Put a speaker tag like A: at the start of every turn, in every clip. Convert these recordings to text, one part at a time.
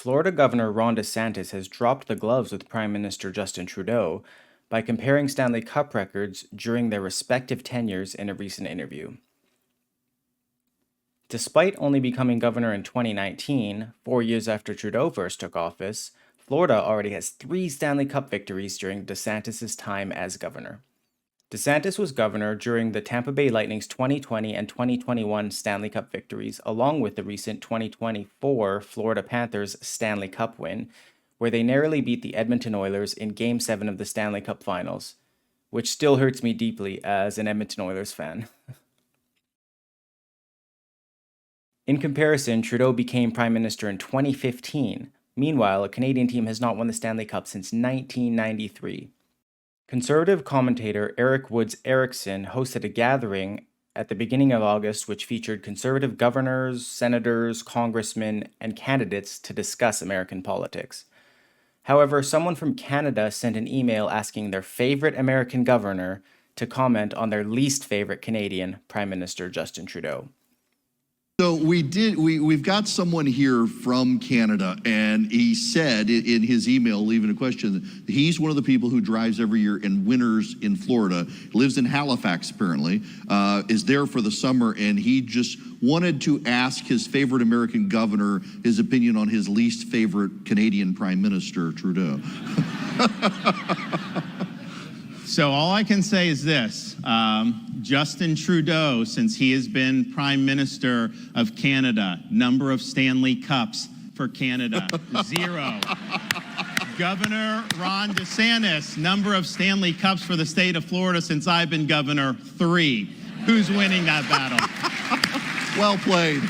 A: Florida Governor Ron DeSantis has dropped the gloves with Prime Minister Justin Trudeau by comparing Stanley Cup records during their respective tenures in a recent interview. Despite only becoming governor in 2019, 4 years after Trudeau first took office, Florida already has 3 Stanley Cup victories during DeSantis' time as governor. DeSantis was governor during the Tampa Bay Lightning's 2020 and 2021 Stanley Cup victories, along with the recent 2024 Florida Panthers Stanley Cup win, where they narrowly beat the Edmonton Oilers in Game 7 of the Stanley Cup Finals, which still hurts me deeply as an Edmonton Oilers fan. In comparison, Trudeau became Prime Minister in 2015. Meanwhile, a Canadian team has not won the Stanley Cup since 1993. Conservative commentator Eric Woods Erickson hosted a gathering at the beginning of August which featured conservative governors, senators, congressmen, and candidates to discuss American politics. However, someone from Canada sent an email asking their favorite American governor to comment on their least favorite Canadian, Prime Minister Justin Trudeau.
B: So we've got someone here from Canada, and he said in his email, leaving a question, he's one of the people who drives every year in winters in Florida, lives in Halifax apparently, is there for the summer, and he just wanted to ask his favorite American governor his opinion on his least favorite Canadian Prime Minister, Trudeau.
C: So all I can say is this, Justin Trudeau, since he has been Prime Minister of Canada, number of Stanley Cups for Canada, 0. Governor Ron DeSantis, number of Stanley Cups for the state of Florida since I've been governor, 3. Who's winning that battle?
B: Well played.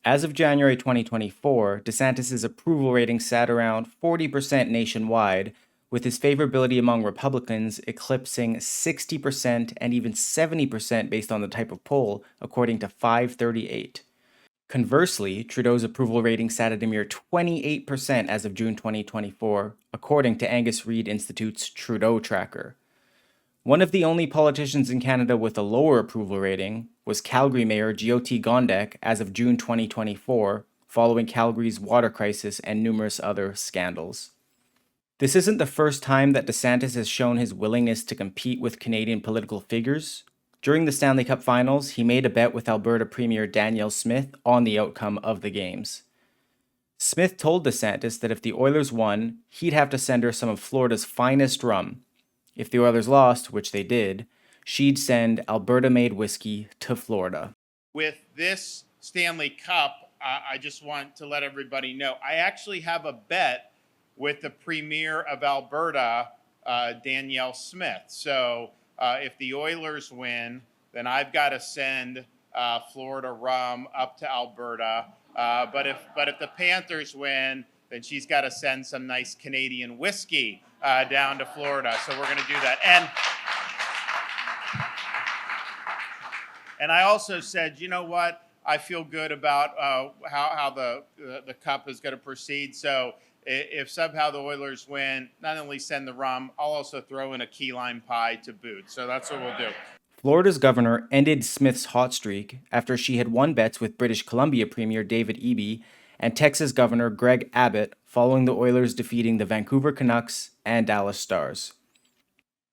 A: As of January 2024, DeSantis' approval rating sat around 40% nationwide, with his favorability among Republicans eclipsing 60% and even 70% based on the type of poll, according to 538. Conversely, Trudeau's approval rating sat at a mere 28% as of June 2024, according to Angus Reid Institute's Trudeau Tracker. One of the only politicians in Canada with a lower approval rating was Calgary Mayor Jyoti Gondek as of June 2024, following Calgary's water crisis and numerous other scandals. This isn't the first time that DeSantis has shown his willingness to compete with Canadian political figures. During the Stanley Cup Finals, he made a bet with Alberta Premier Danielle Smith on the outcome of the games. Smith told DeSantis that if the Oilers won, he'd have to send her some of Florida's finest rum. If the Oilers lost, which they did, she'd send Alberta-made whiskey to Florida.
D: With this Stanley Cup, I just want to let everybody know, I actually have a bet with the Premier of Alberta, Danielle Smith. So if the Oilers win, then I've got to send Florida rum up to Alberta. But if the Panthers win, then she's got to send some nice Canadian whiskey down to Florida. So we're going to do that. And I also said, you know what? I feel good about how the cup is going to proceed. So if somehow the Oilers win, not only send the rum, I'll also throw in a key lime pie to boot. So that's what we'll do.
A: Florida's governor ended Smith's hot streak after she had won bets with British Columbia Premier David Eby and Texas Governor Greg Abbott following the Oilers defeating the Vancouver Canucks and Dallas Stars.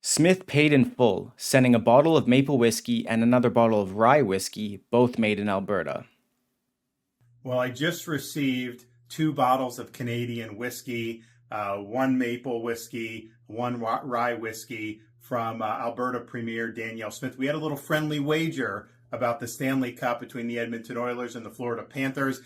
A: Smith paid in full, sending a bottle of maple whiskey and another bottle of rye whiskey, both made in Alberta.
E: Well, I just received 2 bottles of Canadian whiskey, 1 maple whiskey, 1 rye whiskey from Alberta Premier Danielle Smith. We had a little friendly wager about the Stanley Cup between the Edmonton Oilers and the Florida Panthers.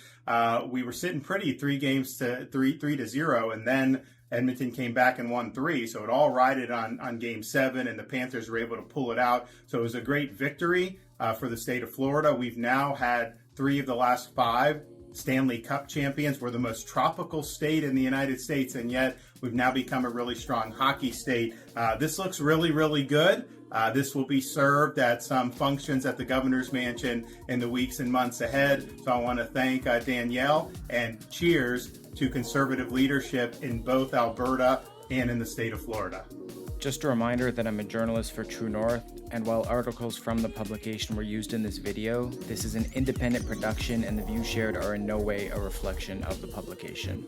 E: We were sitting pretty 3-0, and then Edmonton came back and won 3. So it all rided on Game 7, and the Panthers were able to pull it out. So it was a great victory for the state of Florida. We've now had 3 of the last 5 Stanley Cup champions. We're the most tropical state in the United States, and yet we've now become a really strong hockey state. This looks really, really good. This will be served at some functions at the governor's mansion in the weeks and months ahead. So I want to thank Danielle, and cheers to conservative leadership in both Alberta and in the state of Florida.
A: Just a reminder that I'm a journalist for True North, and while articles from the publication were used in this video, this is an independent production and the views shared are in no way a reflection of the publication.